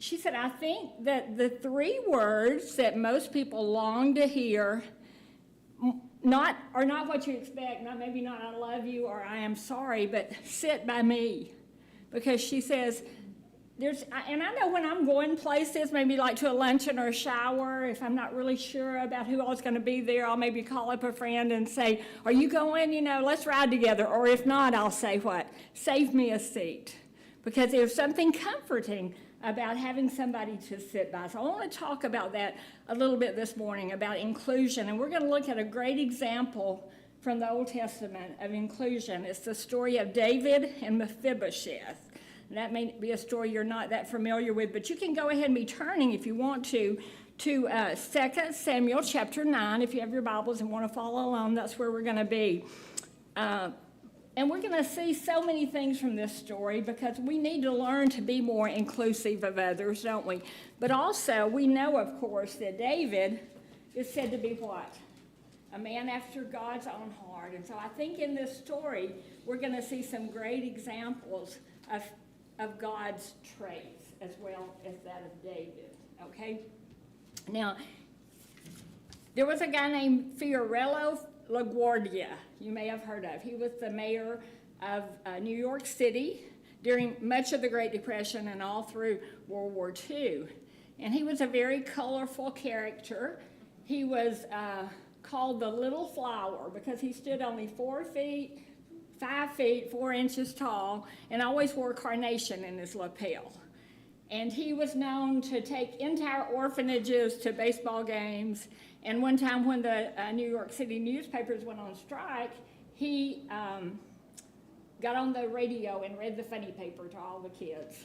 she said, I think that the three words that most people long to hear are not what you expect, maybe not I love you or I am sorry, but sit by me. Because she says, and I know when I'm going places, maybe like to a luncheon or a shower, if I'm not really sure about who all's going to be there, I'll maybe call up a friend and say, are you going? Let's ride together. Or if not, I'll say what? Save me a seat. Because there's something comforting about having somebody to sit by. So I want to talk about that a little bit this morning, about inclusion. And we're going to look at a great example from the Old Testament of inclusion. It's the story of David and Mephibosheth. And that may be a story you're not that familiar with, but you can go ahead and be turning if you want to 2 Samuel chapter 9. If you have your Bibles and want to follow along, that's where we're going to be. And we're going to see so many things from this story because we need to learn to be more inclusive of others, don't we? But also, we know, of course, that David is said to be what? A man after God's own heart. And so I think in this story, we're going to see some great examples of God's traits as well as that of David, okay? Now, there was a guy named Fiorello LaGuardia, you may have heard of. He was the mayor of New York City during much of the Great Depression and all through World War II. And he was a very colorful character. He was called the Little Flower because he stood only 5 feet, 4 inches tall, and always wore a carnation in his lapel. And he was known to take entire orphanages to baseball games. And one time when the New York City newspapers went on strike, he got on the radio and read the funny paper to all the kids.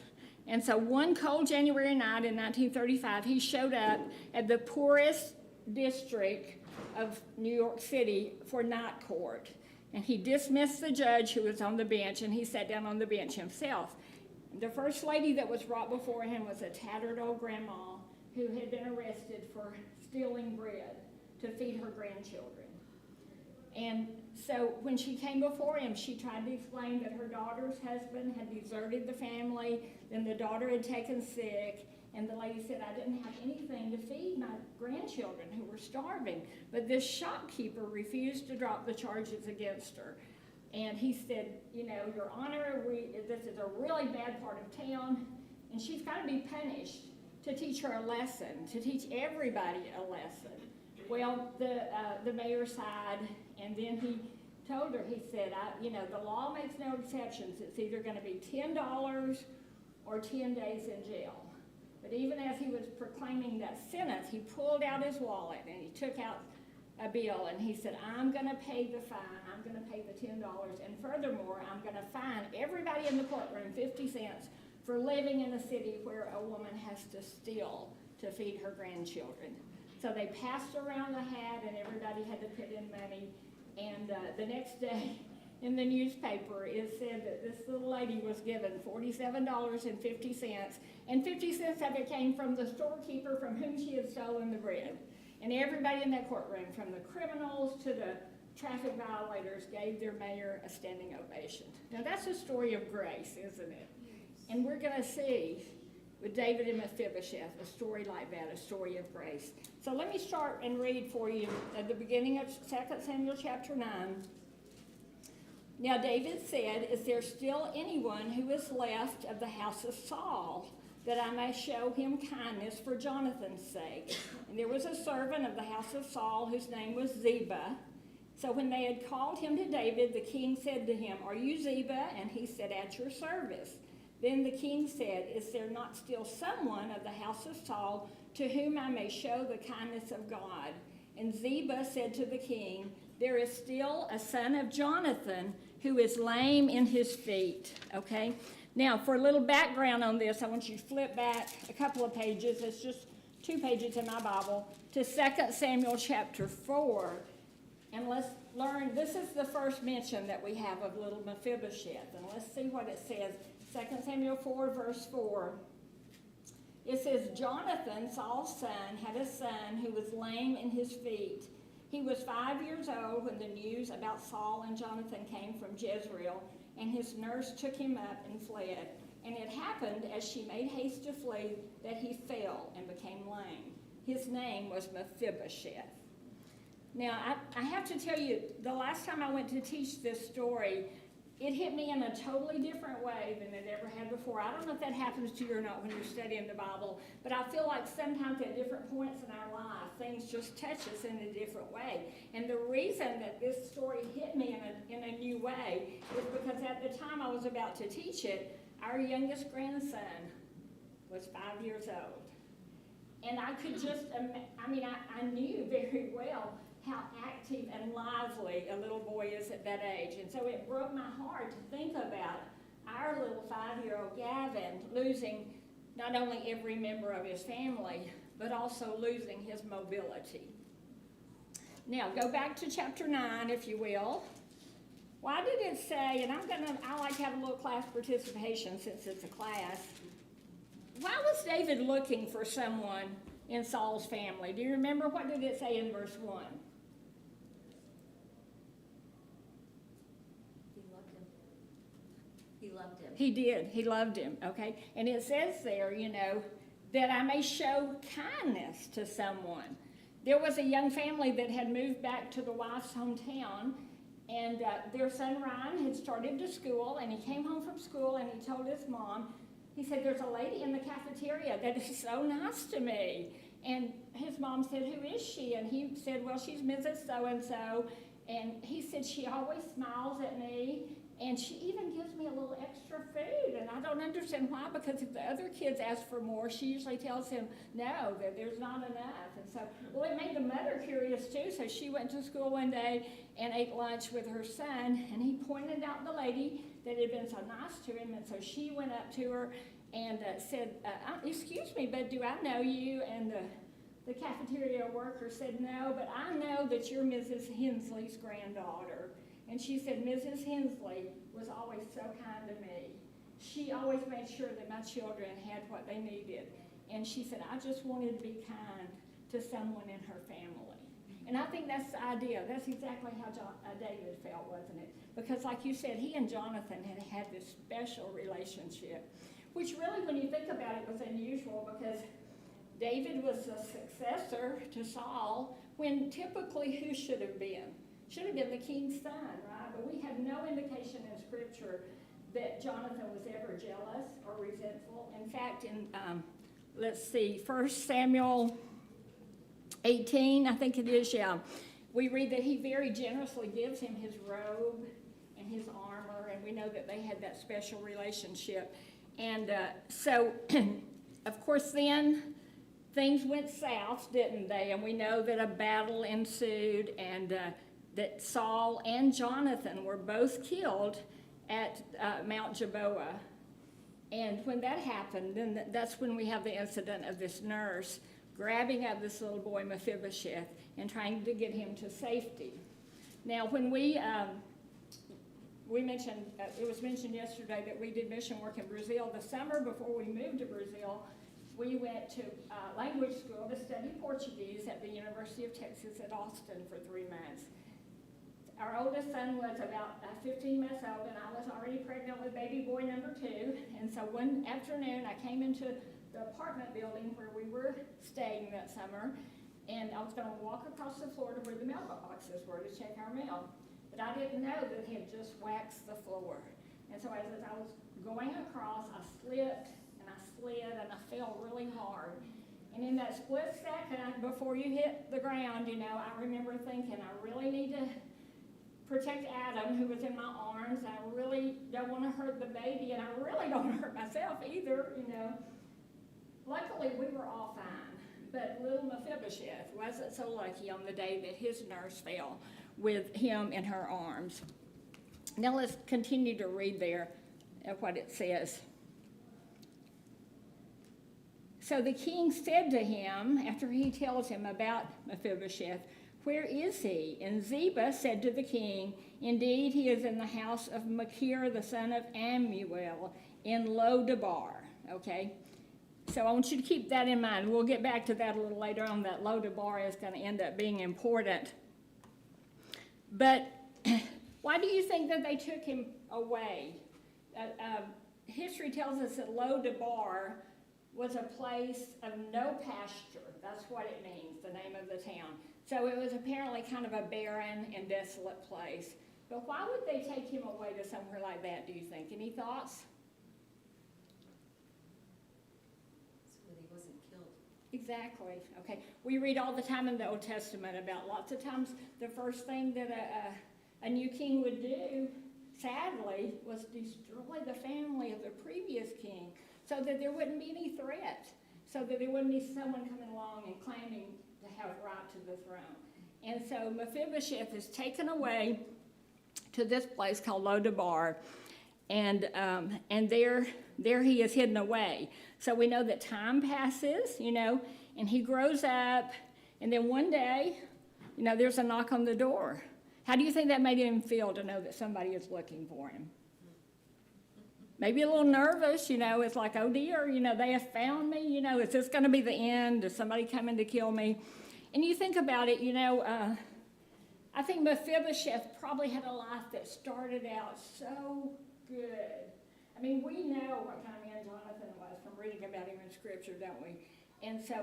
And so one cold January night in 1935, he showed up at the poorest district of New York City for night court. And he dismissed the judge who was on the bench, and he sat down on the bench himself. The first lady that was brought before him was a tattered old grandma who had been arrested for stealing bread to feed her grandchildren. And so when she came before him, she tried to explain that her daughter's husband had deserted the family, then the daughter had taken sick, and the lady said, I didn't have anything to feed my grandchildren who were starving. But this shopkeeper refused to drop the charges against her. And he said, Your Honor, this is a really bad part of town, and she's got to be punished to teach her a lesson, to teach everybody a lesson. Well, the mayor sighed, and then he told her, he said, the law makes no exceptions. It's either going to be $10 or 10 days in jail. But even as he was proclaiming that sentence, he pulled out his wallet and he took out a bill and he said, I'm going to pay the fine. I'm going to pay the $10. And furthermore, I'm going to fine everybody in the courtroom 50 cents for living in a city where a woman has to steal to feed her grandchildren. So they passed around the hat and everybody had to put in money. And the next day in the newspaper, it said that this little lady was given $47.50, and 50 cents of it came from the storekeeper from whom she had stolen the bread. And everybody in that courtroom, from the criminals to the traffic violators, gave their mayor a standing ovation. Now that's a story of grace, isn't it? And we're going to see with David and Mephibosheth a story like that, a story of grace. So let me start and read for you at the beginning of 2 Samuel chapter 9. Now David said, is there still anyone who is left of the house of Saul, that I may show him kindness for Jonathan's sake? And there was a servant of the house of Saul whose name was Ziba. So when they had called him to David, the king said to him, are you Ziba? And he said, at your service. Then the king said, is there not still someone of the house of Saul to whom I may show the kindness of God? And Ziba said to the king, there is still a son of Jonathan who is lame in his feet. Okay? Now, for a little background on this, I want you to flip back a couple of pages. It's just 2 pages in my Bible to 2 Samuel chapter 4. And let's learn, this is the first mention that we have of little Mephibosheth. And let's see what it says. 2 Samuel 4, verse 4. It says, Jonathan, Saul's son, had a son who was lame in his feet. He was 5 years old when the news about Saul and Jonathan came from Jezreel, and his nurse took him up and fled. And it happened as she made haste to flee that he fell and became lame. His name was Mephibosheth. Now, I have to tell you, the last time I went to teach this story, it hit me in a totally different way than it ever had before. I don't know if that happens to you or not when you're studying the Bible, but I feel like sometimes at different points in our life, things just touch us in a different way. And the reason that this story hit me in a new way is because at the time I was about to teach it, our youngest grandson was 5 years old. And I could just, I knew very well how active and lively a little boy is at that age. And so it broke my heart to think about our little 5-year-old Gavin losing not only every member of his family, but also losing his mobility. Now, go back to chapter 9, if you will. Why did it say, and I like to have a little class participation since it's a class. Why was David looking for someone in Saul's family? Do you remember? What did it say in verse 1? He loved him. He did. He loved him, okay? And it says there, that I may show kindness to someone. There was a young family that had moved back to the wife's hometown, and their son Ryan had started to school, and he came home from school, and he told his mom, he said, there's a lady in the cafeteria that is so nice to me. And his mom said, who is she? And he said, well, she's Mrs. So-and-so. And he said, she always smiles at me, and she even gives me a little extra food. And I don't understand why, because if the other kids ask for more, she usually tells him, no, that there's not enough. And so, well, it made the mother curious too. So she went to school one day and ate lunch with her son, and he pointed out the lady that had been so nice to him. And so she went up to her and said, excuse me, but do I know you? And the cafeteria worker said, no, but I know that you're Mrs. Hensley's granddaughter. And she said, Mrs. Hensley was always so kind to me. She always made sure that my children had what they needed. And she said, I just wanted to be kind to someone in her family. And I think that's the idea. That's exactly how David felt, wasn't it? Because like you said, he and Jonathan had this special relationship, which really, when you think about it, was unusual because David was the successor to Saul when typically who should have been? Should have been the king's son, right? But we have no indication in Scripture that Jonathan was ever jealous or resentful. In fact, in, 1 Samuel 18, I think it is, we read that he very generously gives him his robe and his armor, and we know that they had that special relationship. And so, of course, then things went south, didn't they? And we know that a battle ensued, and that Saul and Jonathan were both killed at Mount Gilboa. And when that happened, then that's when we have the incident of this nurse grabbing up this little boy Mephibosheth and trying to get him to safety. Now, when we mentioned, it was mentioned yesterday that we did mission work in Brazil. The summer before we moved to Brazil, we went to language school to study Portuguese at the University of Texas at Austin for 3 months. Our oldest son was about 15 months old, and I was already pregnant with baby boy number 2. And so one afternoon, I came into the apartment building where we were staying that summer, and I was going to walk across the floor to where the mailboxes were to check our mail. But I didn't know that they had just waxed the floor. And so as I was going across, I slipped, and I slid, and I fell really hard. And in that split second before you hit the ground, I remember thinking, I really need to protect Adam, who was in my arms. I really don't want to hurt the baby, and I really don't want to hurt myself either, Luckily, we were all fine, but little Mephibosheth wasn't so lucky on the day that his nurse fell with him in her arms. Now let's continue to read there at what it says. So the king said to him, after he tells him about Mephibosheth, where is he? And Ziba said to the king, indeed, he is in the house of Machir, the son of Ammiel, in Lo-debar. Okay? So I want you to keep that in mind. We'll get back to that a little later on. That Lo-debar is going to end up being important. But why do you think that they took him away? history tells us that Lo-debar was a place of no pasture. That's what it means, the name of the town. So it was apparently kind of a barren and desolate place. But why would they take him away to somewhere like that, do you think? Any thoughts? So that he wasn't killed. Exactly. Okay. We read all the time in the Old Testament about lots of times the first thing that a new king would do, sadly, was destroy the family of the previous king so that there wouldn't be any threat, so that there wouldn't be someone coming along and claiming to have right to the throne. And so Mephibosheth is taken away to this place called Lo-debar, and there he is hidden away. So we know that time passes, and he grows up, and then one day, there's a knock on the door. How do you think that made him feel to know that somebody is looking for him? Maybe a little nervous, it's like, oh dear, they have found me, is this going to be the end? Is somebody coming to kill me? And you think about it, I think Mephibosheth probably had a life that started out so good. I mean, we know what kind of man Jonathan was from reading about him in Scripture, don't we? And so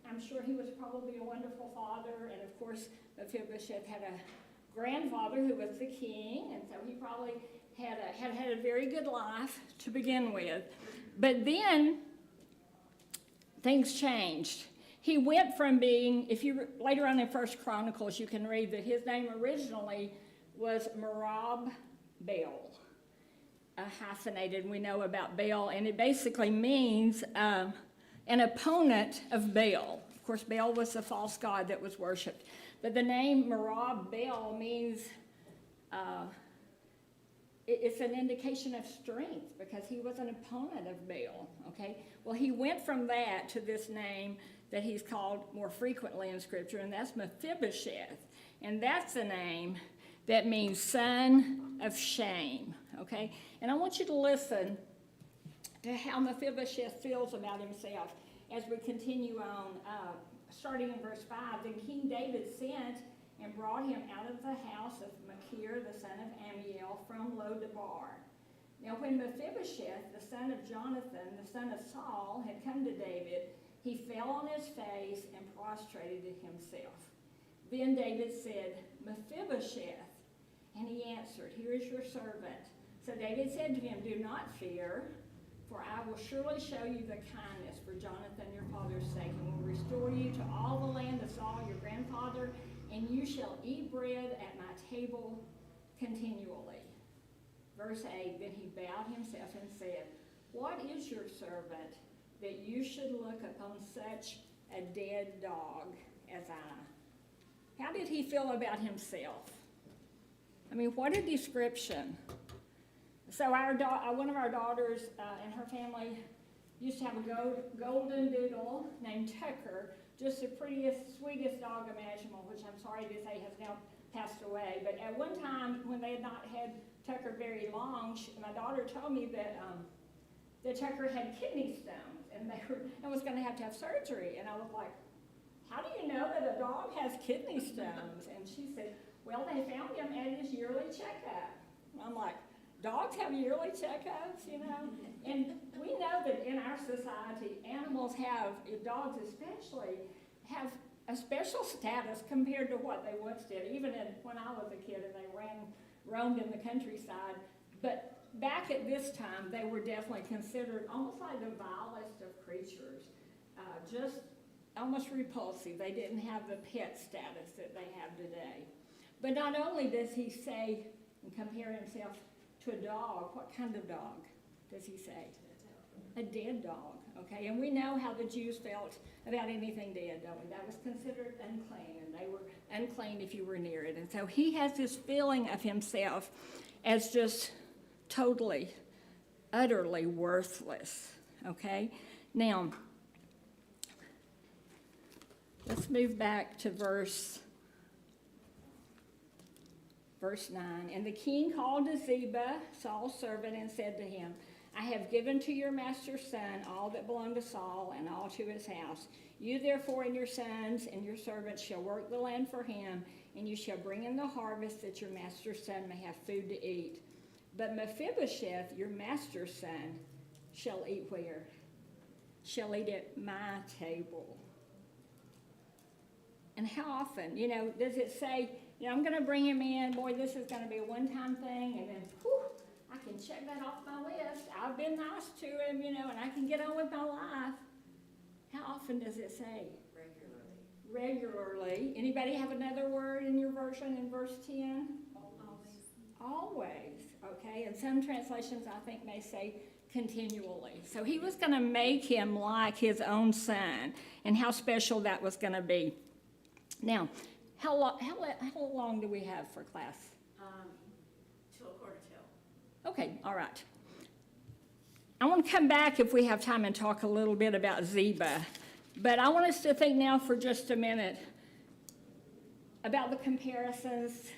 I'm sure he was probably a wonderful father, and of course Mephibosheth had a grandfather who was the king, and so he probably had a very good life to begin with. But then things changed. He went from being, later on in 1 Chronicles, you can read that his name originally was Merab Baal, hyphenated. We know about Baal, and it basically means an opponent of Baal. Of course, Baal was the false god that was worshipped. But the name Merab Baal means it's an indication of strength because he was an opponent of Baal, okay? Well, he went from that to this name that he's called more frequently in Scripture, and that's Mephibosheth. And that's the name that means son of shame, okay? And I want you to listen to how Mephibosheth feels about himself as we continue on, starting in verse 5. Then King David sent and brought him out of the house of Machir, the son of Ammiel, from Lo-debar. Now when Mephibosheth, the son of Jonathan, the son of Saul, had come to David, he fell on his face and prostrated himself. Then David said, Mephibosheth. And he answered, here is your servant. So David said to him, do not fear, for I will surely show you the kindness for Jonathan your father's sake, and will restore you to all the land of Saul your grandfather, and you shall eat bread at my table continually. Verse 8, then he bowed himself and said, what is your servant that you should look upon such a dead dog as I? How did he feel about himself? I mean, what a description. So one of our daughters and her family used to have a golden doodle named Tucker, just the prettiest, sweetest dog imaginable, which I'm sorry to say has now passed away. But at one time, when they had not had Tucker very long, my daughter told me that Tucker had kidney stones and was going to have surgery. And I was like, how do you know that a dog has kidney stones? And she said, well, they found him at his yearly checkup. And I'm like, dogs have yearly checkups, And we know that in our society, animals dogs especially, have a special status compared to what they once did, even when I was a kid and they roamed in the countryside. But back at this time, they were definitely considered almost like the vilest of creatures, just almost repulsive. They didn't have the pet status that they have today. But not only does he say and compare himself to a dog, what kind of dog does he say? A dead dog, okay? And we know how the Jews felt about anything dead, don't we? That was considered unclean, and they were unclean if you were near it. And so he has this feeling of himself as just totally, utterly worthless, okay? Now, let's move back to verse 9. And the king called to Ziba, Saul's servant, and said to him, I have given to your master's son all that belonged to Saul and all to his house. You therefore and your sons and your servants shall work the land for him, and you shall bring in the harvest that your master's son may have food to eat. But Mephibosheth, your master's son, shall eat where? Shall eat at my table. And how often, does it say, I'm going to bring him in, boy, this is going to be a one-time thing, and then, whew, I can check that off my list. I've been nice to him, and I can get on with my life. How often does it say? Regularly. Anybody have another word in your version in verse 10? Always. Okay, and some translations I think may say continually. So he was going to make him like his own son, and how special that was going to be. Now, how long do we have for class? Till 1:45. Okay, all right. I want to come back if we have time and talk a little bit about Ziba. But I want us to think now for just a minute about the comparisons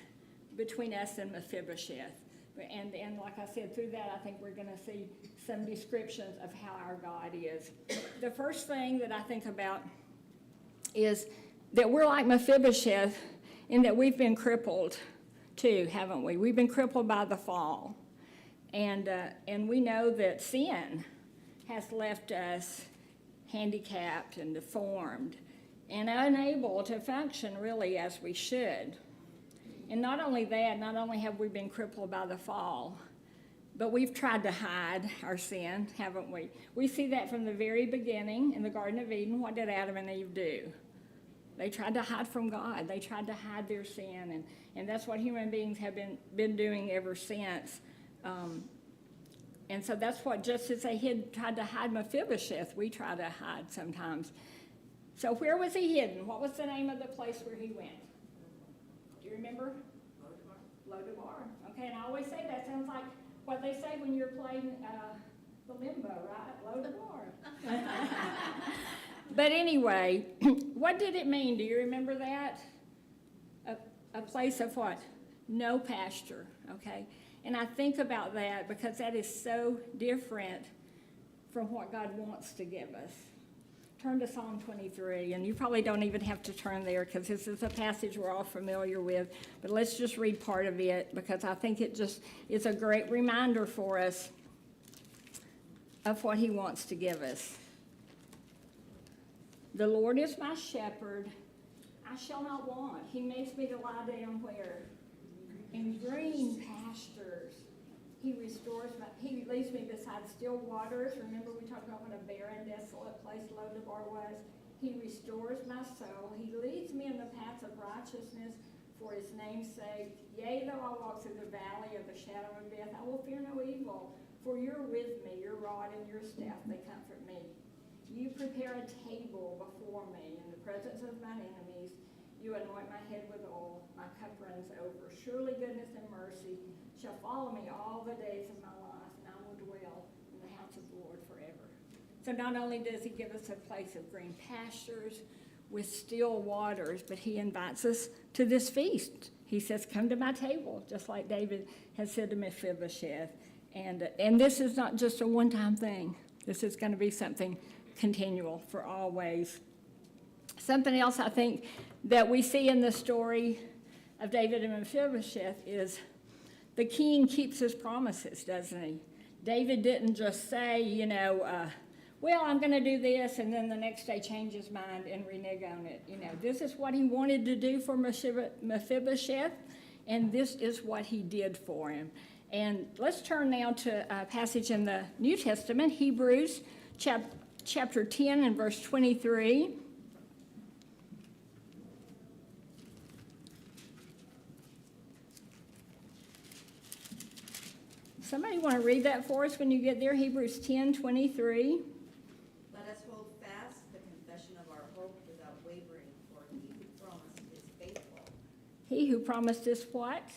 between us and Mephibosheth. And like I said, through that, I think we're going to see some descriptions of how our God is. The first thing that I think about is that we're like Mephibosheth in that we've been crippled too, haven't we? We've been crippled by the fall. And we know that sin has left us handicapped and deformed and unable to function really as we should. And not only that, not only have we been crippled by the fall, but we've tried to hide our sin, haven't we? We see that from the very beginning in the Garden of Eden. What did Adam and Eve do? They tried to hide from God. They tried to hide their sin, and that's what human beings have been doing ever since. And so that's what, just as they tried to hide Mephibosheth, we try to hide sometimes. So where was he hidden? What was the name of the place where he went? Do you remember? Lodabar. Okay, and I always say that sounds like what they say when you're playing the limbo, right? Lodabar. But anyway, what did it mean? Do you remember that? A place of what? No pasture, okay? And I think about that because that is so different from what God wants to give us. Turn to Psalm 23, and you probably don't even have to turn there because this is a passage we're all familiar with, but let's just read part of it because I think it just is a great reminder for us of what he wants to give us. The Lord is my shepherd, I shall not want. He makes me to lie down where? In green pastures. He leads me beside still waters. Remember we talked about what a barren, desolate place Lodabar was? He restores my soul. He leads me in the paths of righteousness for his name's sake. Yea, though I walk through the valley of the shadow of death, I will fear no evil, for you're with me. Your rod and your staff, they comfort me. You prepare a table before me in the presence of mine enemies. You anoint my head with oil. My cup runs over. Surely goodness and mercy shall follow me all the days of my life, and I will dwell in the house of the Lord forever. So not only does he give us a place of green pastures with still waters, but he invites us to this feast. He says, come to my table, just like David has said to Mephibosheth. And this is not just a one-time thing. This is going to be something continual for always. Something else I think that we see in the story of David and Mephibosheth is the king keeps his promises, doesn't he? David didn't just say, well, I'm going to do this, and then the next day change his mind and renege on it. This is what he wanted to do for Mephibosheth, and this is what he did for him. And let's turn now to a passage in the New Testament, Hebrews chapter 10 and verse 23. Somebody want to read that for us when you get there? Hebrews 10:23. Let us hold fast the confession of our hope without wavering, for he who promised is faithful. He who promised is what?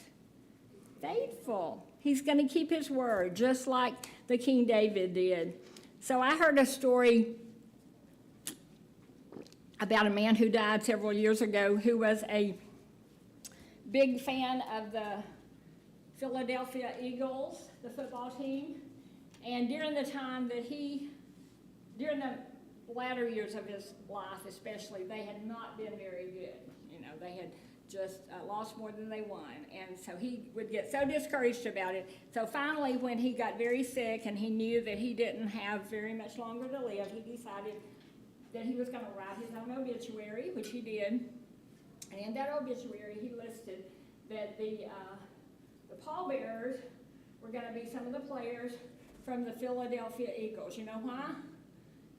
Faithful. He's going to keep his word, just like the King David did. So I heard a story about a man who died several years ago who was a big fan of the Philadelphia Eagles, the football team. And during the latter years of his life especially, they had not been very good. They had just lost more than they won. And so he would get so discouraged about it. So finally, when he got very sick and he knew that he didn't have very much longer to live, he decided that he was going to write his own obituary, which he did. And in that obituary, he listed that the pallbearers were going to be some of the players from the Philadelphia Eagles. You know why?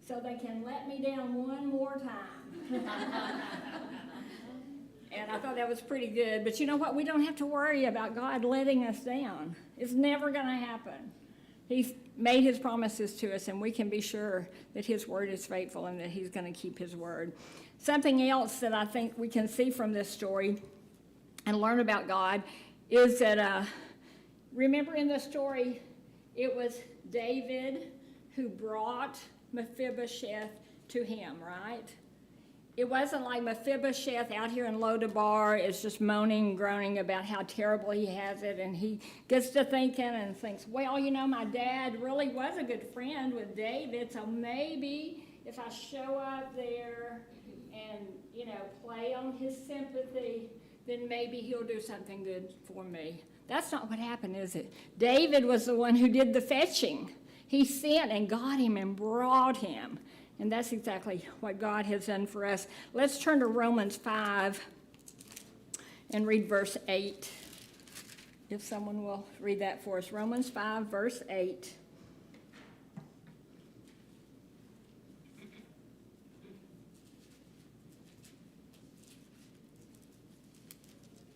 So they can let me down one more time. And I thought that was pretty good. But you know what? We don't have to worry about God letting us down. It's never going to happen. He's made his promises to us, and we can be sure that his word is faithful and that he's going to keep his word. Something else that I think we can see from this story and learn about God is that, remember in the story, it was David who brought Mephibosheth to him, right? It wasn't like Mephibosheth out here in Lodabar is just moaning and groaning about how terrible he has it, and he gets to thinking and thinks, well, you know, my dad really was a good friend with David, so maybe if I show up there and, you know, play on his sympathy, then maybe he'll do something good for me. That's not what happened, is it? David was the one who did the fetching. He sent and got him and brought him. And that's exactly what God has done for us. Let's turn to Romans 5 and read verse 8. If someone will read that for us. Romans 5, verse 8.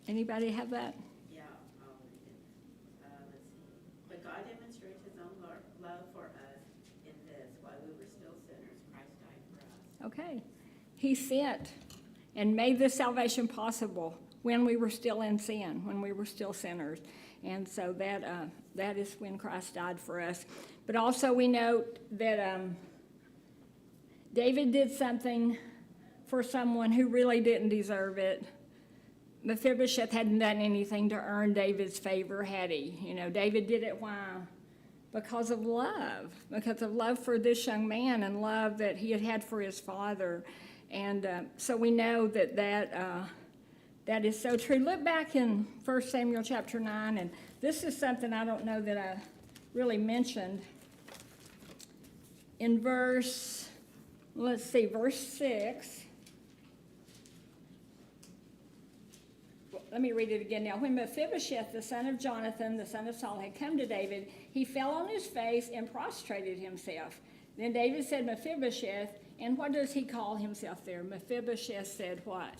Anybody have that? Yeah, I'll read it. Let's see. But God demonstrates his own love for us in this: while we were still sinners, Christ died for us. Okay. He sent and made this salvation possible when we were still in sin, when we were still sinners. And so that is when Christ died for us. But also we note that David did something for someone who really didn't deserve it. Mephibosheth hadn't done anything to earn David's favor, had he? You know, David did it why? Because of love for this young man and love that he had had for his father. And so we know that is so true. Look back in 1 Samuel chapter 9, and this is something I don't know that I really mentioned. In verse 6. Let me read it again now. When Mephibosheth, the son of Jonathan, the son of Saul, had come to David, he fell on his face and prostrated himself. Then David said, Mephibosheth, and what does he call himself there? Mephibosheth said what?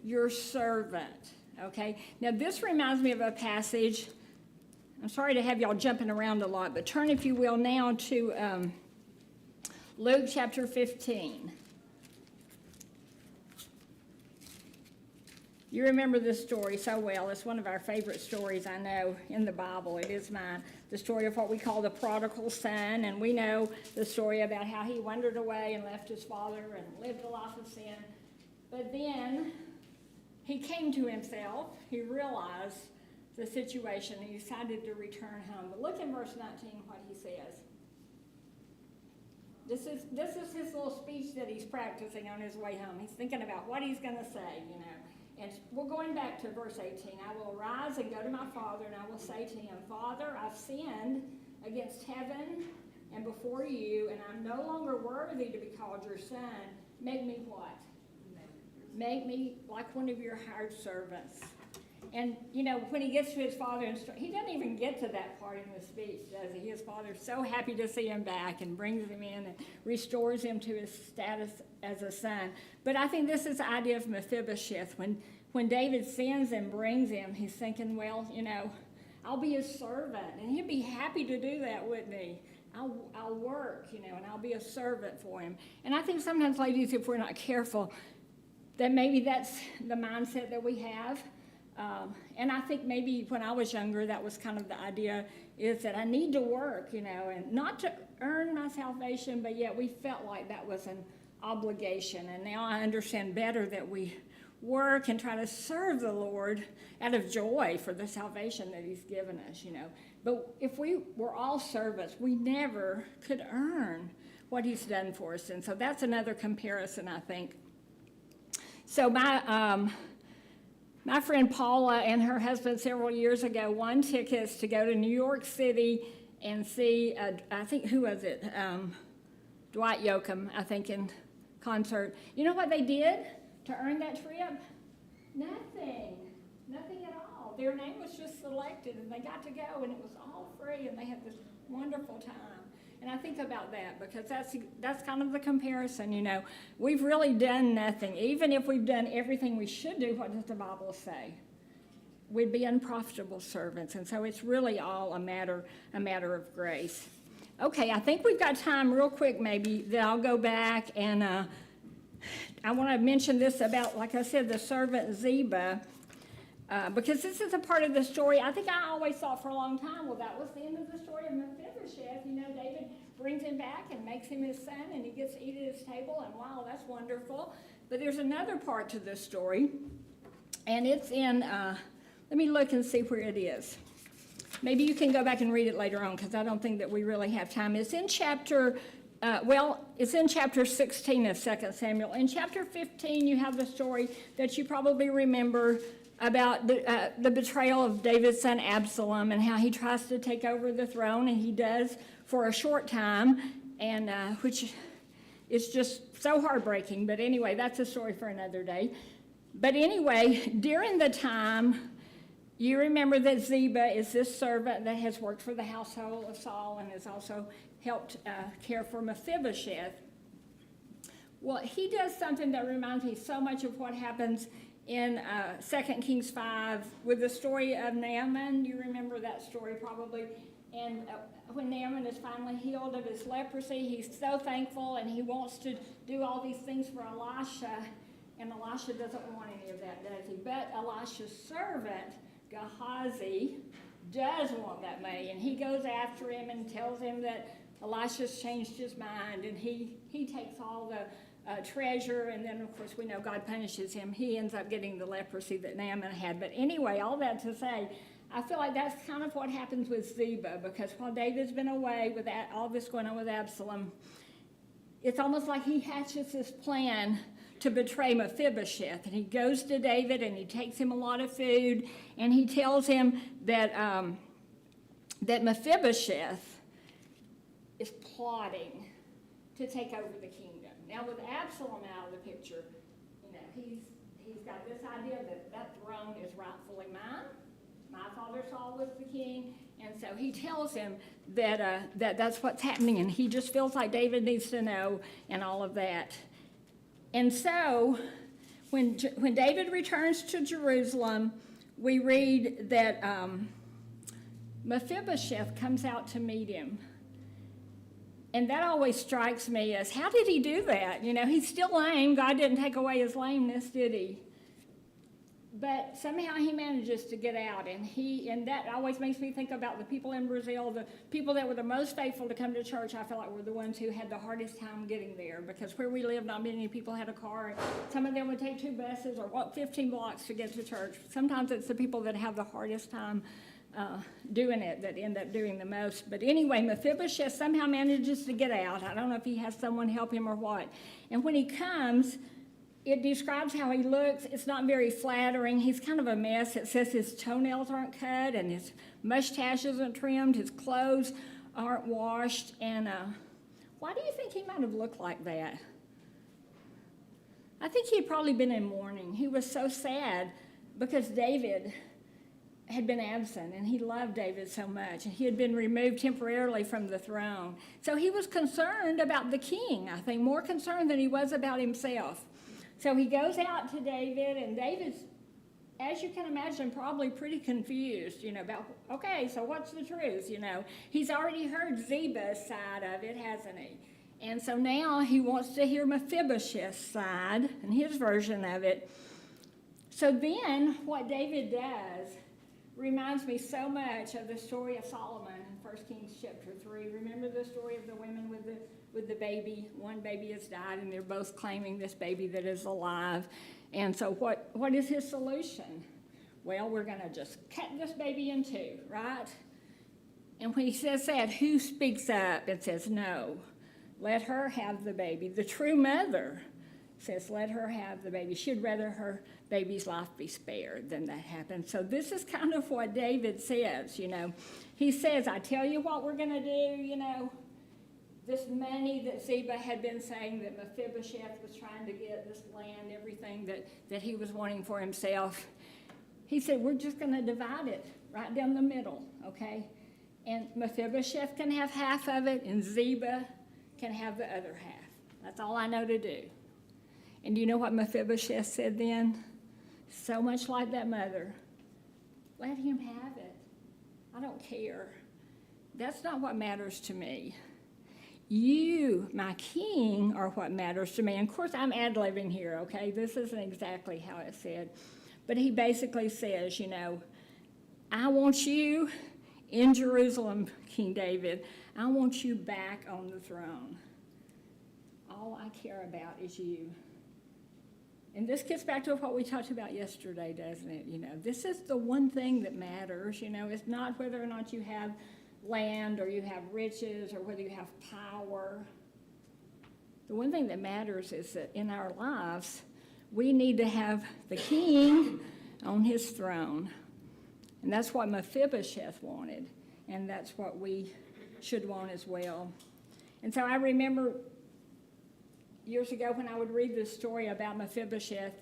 Your servant. Okay? Now this reminds me of a passage. I'm sorry to have y'all jumping around a lot, but turn, if you will, now to Luke chapter 15. You remember this story so well. It's one of our favorite stories, I know, in the Bible. It is mine. The story of what we call the prodigal son. And we know the story about how he wandered away and left his father and lived a life of sin. But then he came to himself. He realized the situation and he decided to return home. But look in verse 19 what he says. This is his little speech that he's practicing on his way home. He's thinking about what he's going to say, you know. And we're going back to verse 18. I will arise and go to my father, and I will say to him, Father, I've sinned against heaven and before you, and I'm no longer worthy to be called your son. Make me what? Make me like one of your hired servants. And, you know, when he gets to his father, he doesn't even get to that part in the speech, does he? His father's so happy to see him back and brings him in and restores him to his status as a son. But I think this is the idea of Mephibosheth. When David sends and brings him, he's thinking, well, you know, I'll be his servant. And he'd be happy to do that, wouldn't he? I'll work, you know, and I'll be a servant for him. And I think sometimes, ladies, if we're not careful, that maybe that's the mindset that we have. And I think maybe when I was younger, that was kind of the idea, is that I need to work, you know, and not to earn my salvation, but yet we felt like that was an obligation. And now I understand better that we work and try to serve the Lord out of joy for the salvation that he's given us, you know. But if we were all servants, we never could earn what he's done for us. And so that's another comparison, I think. So My friend Paula and her husband several years ago won tickets to go to New York City and see, I think, who was it? Dwight Yoakam, I think, in concert. You know what they did to earn that trip? Nothing. Nothing at all. Their name was just selected, and they got to go, and it was all free, and they had this wonderful time. And I think about that because that's kind of the comparison, you know. We've really done nothing. Even if we've done everything we should do, what does the Bible say? We'd be unprofitable servants. And so it's really all a matter of grace. Okay, I think we've got time real quick maybe that I'll go back and I want to mention this about, like I said, the servant Ziba. Because this is a part of the story. I think I always thought for a long time, well, that was the end of the story of Mephibosheth. You know, David brings him back and makes him his son, and he gets to eat at his table, and wow, that's wonderful. But there's another part to this story, and it's in, let me look and see where it is. Maybe you can go back and read it later on, because I don't think that we really have time. It's in chapter, it's in chapter 16 of 2 Samuel. In chapter 15, you have the story that you probably remember about the betrayal of David's son Absalom and how he tries to take over the throne, and he does for a short time, and which is just so heartbreaking. But anyway, that's a story for another day. But anyway, during the time, you remember that Ziba is this servant that has worked for the household of Saul and has also helped care for Mephibosheth. Well, he does something that reminds me so much of what happens in 2 Kings 5 with the story of Naaman. You remember that story probably. And when Naaman is finally healed of his leprosy, he's so thankful and he wants to do all these things for Elisha. And Elisha doesn't want any of that, does he? But Elisha's servant, Gehazi, does want that money. And he goes after him and tells him that Elisha's changed his mind. And he takes all the treasure, and then of course we know God punishes him. He ends up getting the leprosy that Naaman had. But anyway, all that to say, I feel like that's kind of what happens with Ziba, because while David's been away with that, all this going on with Absalom, it's almost like he hatches this plan to betray Mephibosheth. And he goes to David and he takes him a lot of food, and he tells him that that Mephibosheth is plotting to take over the kingdom. Now, with Absalom out of the picture, you know, he's got this idea that that throne is rightfully mine. My father Saul was the king, and so he tells him that that's what's happening, and he just feels like David needs to know and all of that. And so, when David returns to Jerusalem, we read that Mephibosheth comes out to meet him. And that always strikes me as, how did he do that? You know, he's still lame. God didn't take away his lameness, did he? But somehow he manages to get out. And that always makes me think about the people in Brazil, the people that were the most faithful to come to church, I feel like were the ones who had the hardest time getting there. Because where we live, not many people had a car. Some of them would take 2 buses or walk 15 blocks to get to church. Sometimes it's the people that have the hardest time doing it that end up doing the most. But anyway, Mephibosheth somehow manages to get out. I don't know if he has someone help him or what. And when he comes, it describes how he looks. It's not very flattering. He's kind of a mess. It says his toenails aren't cut and his mustache isn't trimmed. His clothes aren't washed. And why do you think he might have looked like that? I think he had probably been in mourning. He was so sad because David had been absent, and he loved David so much, and he had been removed temporarily from the throne. So he was concerned about the king, I think, more concerned than he was about himself. So he goes out to David, and David's, as you can imagine, probably pretty confused, you know, about, okay, so what's the truth, you know? He's already heard Ziba's side of it, hasn't he? And so now he wants to hear Mephibosheth's side and his version of it. So then what David does reminds me so much of the story of Solomon in 1 Kings chapter 3. Remember the story of the women with the baby? One baby has died, and they're both claiming this baby that is alive. And so what is his solution? Well, we're going to just cut this baby in two, right? And when he says that, who speaks up and says, no, let her have the baby? The true mother says, let her have the baby. She'd rather her baby's life be spared than that happen. So this is kind of what David says, you know. He says, I tell you what we're going to do, you know. This money that Ziba had been saying that Mephibosheth was trying to get, this land, everything that he was wanting for himself. He said, we're just going to divide it right down the middle, okay? And Mephibosheth can have half of it, and Ziba can have the other half. That's all I know to do. And do you know what Mephibosheth said then? So much like that mother. Let him have it. I don't care. That's not what matters to me. You, my king, are what matters to me. And of course, I'm ad-libbing here, okay? This isn't exactly how it said. But he basically says, you know, I want you in Jerusalem, King David. I want you back on the throne. All I care about is you. And this gets back to what we talked about yesterday, doesn't it? You know, this is the one thing that matters. You know, it's not whether or not you have land or you have riches or whether you have power. The one thing that matters is that in our lives, we need to have the king on his throne. And that's what Mephibosheth wanted. And that's what we should want as well. And so I remember years ago when I would read this story about Mephibosheth,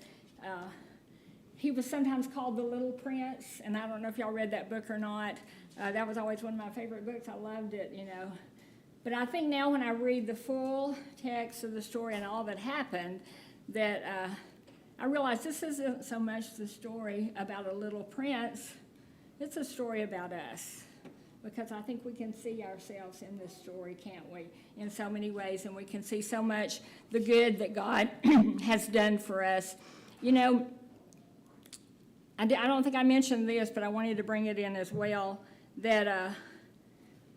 he was sometimes called the Little Prince, and I don't know if y'all read that book or not. That was always one of my favorite books. I loved it, you know. But I think now when I read the full text of the story and all that happened, that I realize this isn't so much the story about a little prince. It's a story about us. Because I think we can see ourselves in this story, can't we, in so many ways, and we can see so much the good that God has done for us. You know, I don't think I mentioned this, but I wanted to bring it in as well, that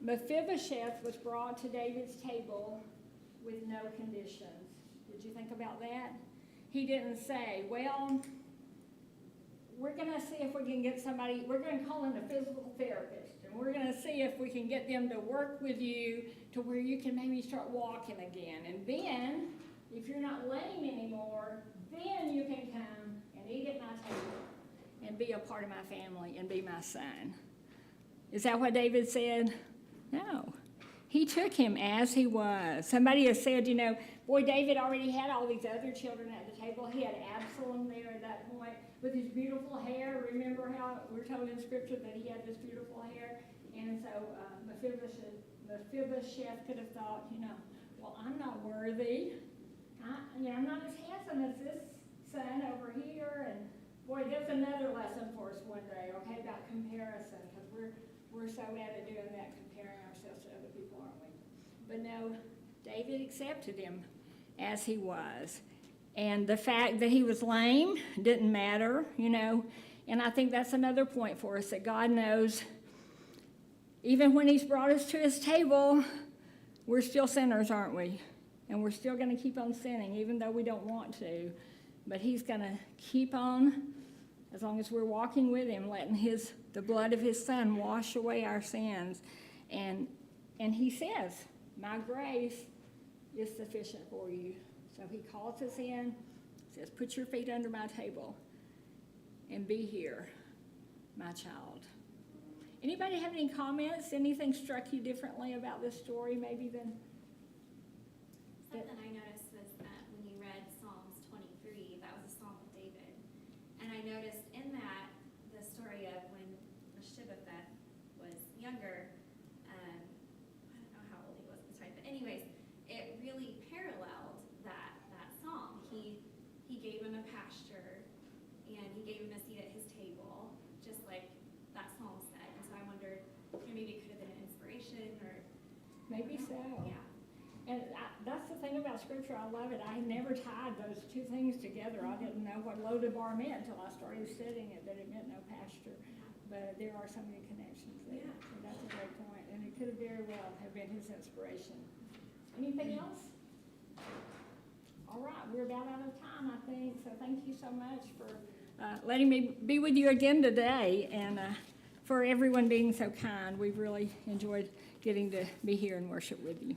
Mephibosheth was brought to David's table with no conditions. Did you think about that? He didn't say, well, we're going to see if we can get somebody, we're going to call in a physical therapist. We're going to see if we can get them to work with you to where you can maybe start walking again. And then, if you're not lame anymore, then you can come and eat at my table and be a part of my family and be my son. Is that what David said? No. He took him as he was. Somebody has said, you know, boy, David already had all these other children at the table. He had Absalom there at that point with his beautiful hair. Remember how we're told in Scripture that he had this beautiful hair? And so Mephibosheth could have thought, you know, well, I'm not worthy. I'm not as handsome as this son over here. And boy, that's another lesson for us one day, okay, about comparison, because we're so bad at doing that, comparing ourselves to other people, aren't we? But no, David accepted him as he was. And the fact that he was lame didn't matter, you know. And I think that's another point for us, that God knows even when he's brought us to his table, we're still sinners, aren't we? And we're still going to keep on sinning, even though we don't want to. But he's going to keep on, as long as we're walking with him, letting the blood of his son wash away our sins. And he says, my grace is sufficient for you. So he calls us in, says, put your feet under my table and be here, my child. Anybody have any comments? Anything struck you differently about this story maybe than? Something I noticed was that when you read Psalms 23, that was a Psalm of David. And I noticed in that the story of when Mephibosheth was younger, I don't know how old he was at the time, but anyways, it really paralleled that psalm. He gave him a pasture, and he gave him a seat at his table, just like that psalm said. And so I wondered, maybe it could have been an inspiration, or Maybe so. yeah. And that's the thing about Scripture. I love it. I never tied those two things together. I didn't know what Lodabar meant until I started studying it, that it meant no pasture. But there are so many connections there. Yeah. So that's a great point. And it could have very well have been his inspiration. Anything else? All right, we're about out of time, I think. So thank you so much for letting me be with you again today, and for everyone being so kind. We've really enjoyed getting to be here and worship with you.